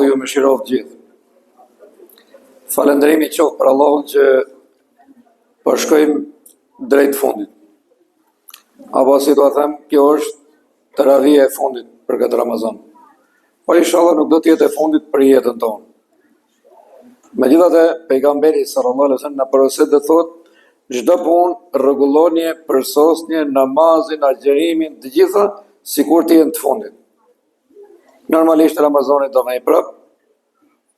Allahu ju mëshiroft gjithë. Falënderimi qoftë për Allahun që po shkojmë drejt fundit. Apo si do të them, kjo është teravia e fundit për këtë Ramazan. Por inshallah nuk do të jetë e fundit për jetën tonë. Megjithatë, pejgamberi sallallahu alaihi wasallam na porosit të thotë, çdo punë rregullonje, përsosnje, namazin, agjërimin, të gjitha sikur të jenë të fundit. Normalisht Ramazani do më i prap,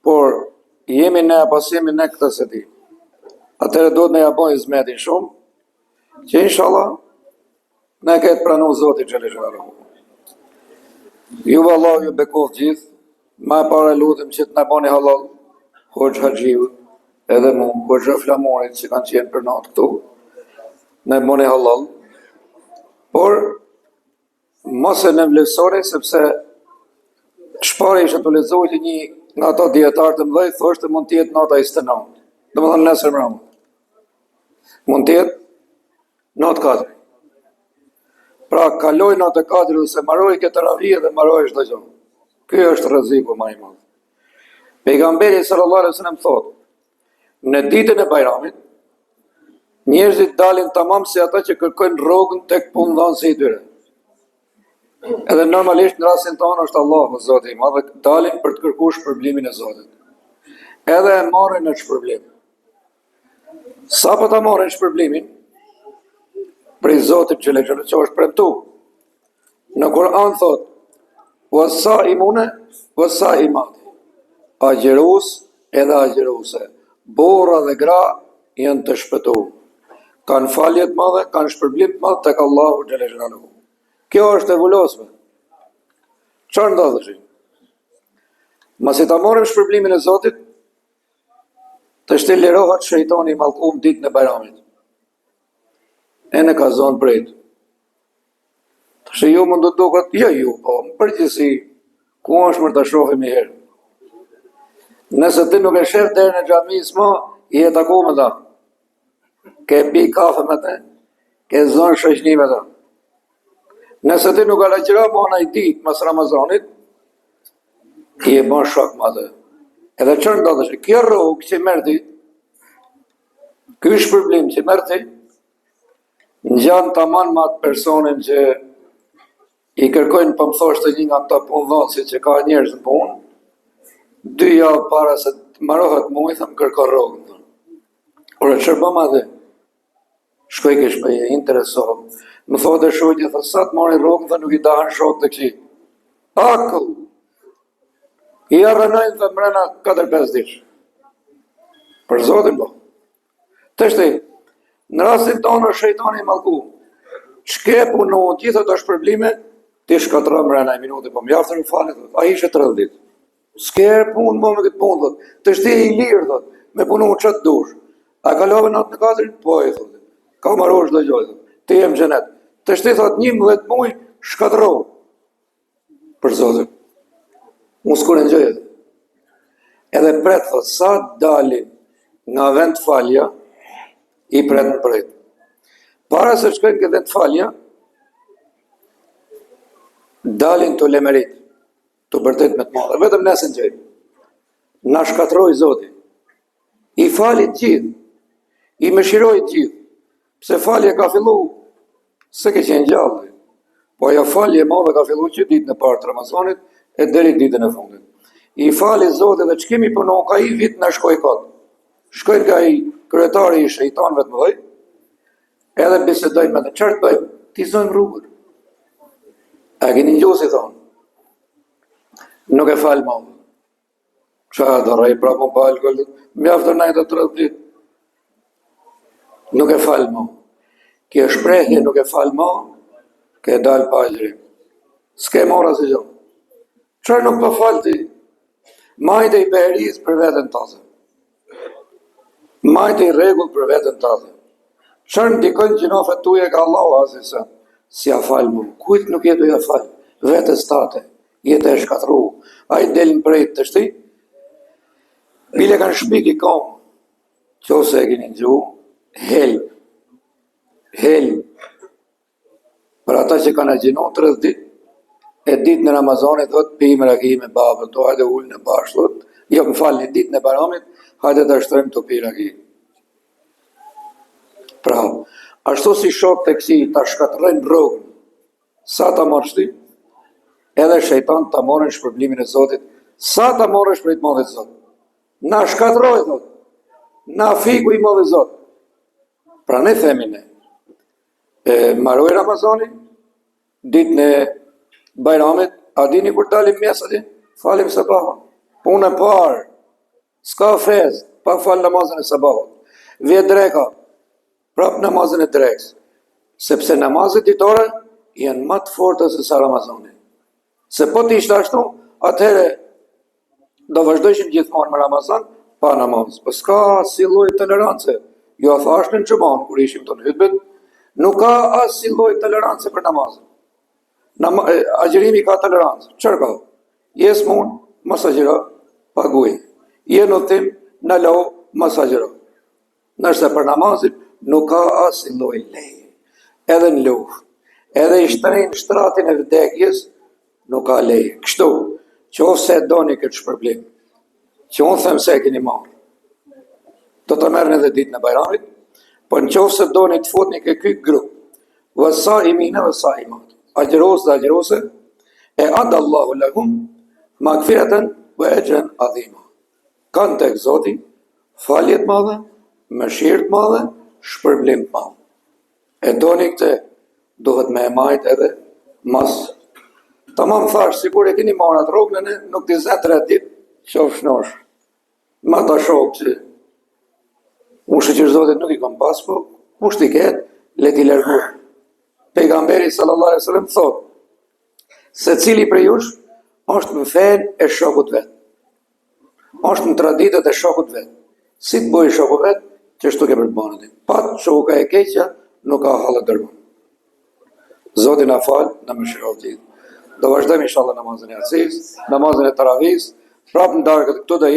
por jemi ne apo jemi ne këtë se di. Atëherë duhet ne ja bëjmë zmetin shumë, që inshallah ne këtë pranu Zoti xhallahu. Ju Allah ju bekoft gjithë, ma para lutem që të na bëni halal, Hoxh Haxhiu, edhe mu, Hoxha Flamorit që kanë qenë për natë këtu, ne bëni halal, por mos e në vlerësoni sepse shpare ishte të lexohet një nga ato dietarë të mëdhej, thoshte mund të jetë nata 29. Domethënë nesër mbrëmë. Mund të jetë natë 4. Pra kaloj natë 4 ose mbaroj këtë teravie dhe mbaroj çdo gjë. Ky është rreziku më i madh. Pejgamberi sallallahu alaihi wasallam thotë, në ditën e Bajramit, njerëzit dalin tamam si ata që kërkojnë rrogën tek punëdhënësi i tyre. Edhe normalisht në rastin tonë është Allahu Zoti i Madh, dalin për të kërkuar shpërblimin e Zotit. Edhe e marrin në shpërblim. Sa po ta marrin shpërblimin prej Zotit që është premtuar. Në Kur'an thotë: "Wasaimuna wasaimat." Agjerus edhe agjeruse, burra dhe gra janë të shpëtuar. Kanë falje të mëdha, kanë shpërblim të madh tek Allahu xhallahu. Kjo është e vulosme. Çfarë ndodhesh? Masi ta marrim shpërblimin e Zotit, të shtelerohet shejtani i mallkuar ditën e Bajramit. E në ka zonë prejtë. Që ju mund të duket, ju, po, në përgjithësi, ku është për të shohim një herë. Nëse ti nuk e shef deri në xhamis më, i e taku me ta. Ke pi kafe me te, ke zonë shoqëni me ta. Nëse ti nuk alagjëra më anaj ditë mas Ramazanit, i e bën shok me atë. Edhe çfarë ndodhesh? Kjo rrugë që merr ti, ky shpërblim që merr ti, ngjan tamam me atë personin që i kërkojnë për më thoshtë një nga këta punëdhënësit që ka njerëz në punë, 2 javë para se të marohet mu, i thëmë kërko rrogën. Ore, çfarë bëma dhe? Shkoj ke shpeje, interesohëm. Më thotë e shojtje, thë sa të marrin rrogën, dhe nuk i dahen shok të këqi. Akull! I arrënojnë dhe mrena 4-5 ditë. Për Zotin po. Të shti, në rastin tonë është shejtani i mallku. Çke punu gjithë ato shpërblime, ti shkatërro mrena e minuti, po më jaftër u falet, ai ishte 30 ditë. S'ke punë më me këtë punë, thot. Të shti i lirë, thot, me punu që të dush. A kalove natë në 4, po e thot. Ka marosh dhe gjoj, thot. Ti jem xhenet. Të shti, thot, 11 muj, shkatërro. Për Zotin. Unë s'kur e gjoj. Edhe pret, thot, sa dalin nga vend falja, i pret në pret. Para se shkojnë këtë vend falja, dalin të lemerit. Të bërtet me të madhe, vetëm nesën gjejmë. Na shkatroj Zoti. I falit gjithë, i mëshiroj gjithë, pse falje ka fillu, se ke qenë gjallë. Po ajo falje madhe ka fillu që ditën e parë të Ramazanit, e deri ditën e fundit. I falit Zoti dhe që kemi përno, ka i vit në shkoj kotë. Shkoj ka i kryetari i shejtanëve të mëdhej, edhe bisedojnë me të qartë bëjmë, ti zojmë rrugër. A keni një si thonë. Nuk e falë më. Qa dhe rej pra më palë këllët, mjaftë najtë 30 ditë. Nuk e falë më. Kje shprehje nuk e falë më, ke dalë palëri. S'ke mora si gjo. Qërë nuk të falë ti? Majtë i beheris për vetën tazë. Majtë i regull për vetën tazë. Qërë në dikojnë gjinofet tuje ka Allahu azisa, si a falë më. Kujtë nuk jetu ja falë, vetës tate. Jetë e shkatru, a i delin për e të shti, bile kanë shpik i kam, që ose e keni gju, helm, për ata që kanë agjinu 30 dit, e ditë në Ramazanit, thot, pijmë raki me babën, to hajde ullë në bashkë, thot, jo më falni ditë në Bayramit, hajde të ashtrojmë të pi raki. Pra, ashtu si shok të kësi të shkatërrejnë rrugën, sa të marështi, edhe shejtan të morën shpërblimin e Zotit, sa të morën shpërit madhe Zotit. Na shkatëroj, thot, na fiku i madhe Zotit. Pra ne themin e maroj Ramazani, ditë në Bayramit, a dini kur dalim mesati, falim sabahon. Punë e parë, s'ka fez, pa falë namazën e sabahon. Vje dreka, prap namazën e drekës, sepse namazet ditore janë më të forta se sa Ramazani. Se po t'ishtë ashtu, atëhere do vazhdojshim gjithmonë me Ramazan, pa namaz. Po s'ka si lloj tolerance. Jo thashtë në Çuban, kur ishim të në hutbet, nuk ka as si lloj tolerance për namazën. Agjërimi ka tolerancë. Çfarë ka? Jes mund, mos agjëro, paguaj. Je në tim, në lo, mos agjëro. Nëse për namazin nuk ka as si lloj leje. Edhe në luftë, edhe i shtrin shtratin e vdekjes, nuk ka leje. Kështu, qofse e doni këtë shpërblim, që unë them se e keni marrë, do të merrni edhe ditën e Bayramit, por në qofse doni të futni ke ky grup, vësaimina vësaimat, agjëros dhe agjërose, e adë Allahu lahum magfiratan wa ajran adhima. Kanë tek Zoti faljet madhe, mëshirë madhe, shpërblim madhe. E doni këtë, duhet me e majt edhe mas. Tamam thash, sikur e keni marrë atë rrugën, nuk t'i zë 3 ditë, qof shnosh. Ma ta shok që unë që Zotit nuk i kom pas, po kusht i ketë, le t'i lërguar. Pejgamberi sallallahu alaihi wasallam thot, se cili prej jush është në fen e shokut vet. Është në traditët e shokut vet. Si të bëjë shokut vet, që shtu ke për të banët. Pat shoka e keqja, nuk ka halë dërmën. Zotin na falë, në më shiroti. Do vazhdojmë inshallah namazën e aziz, namazën e taravih, prapë në darkët këtu do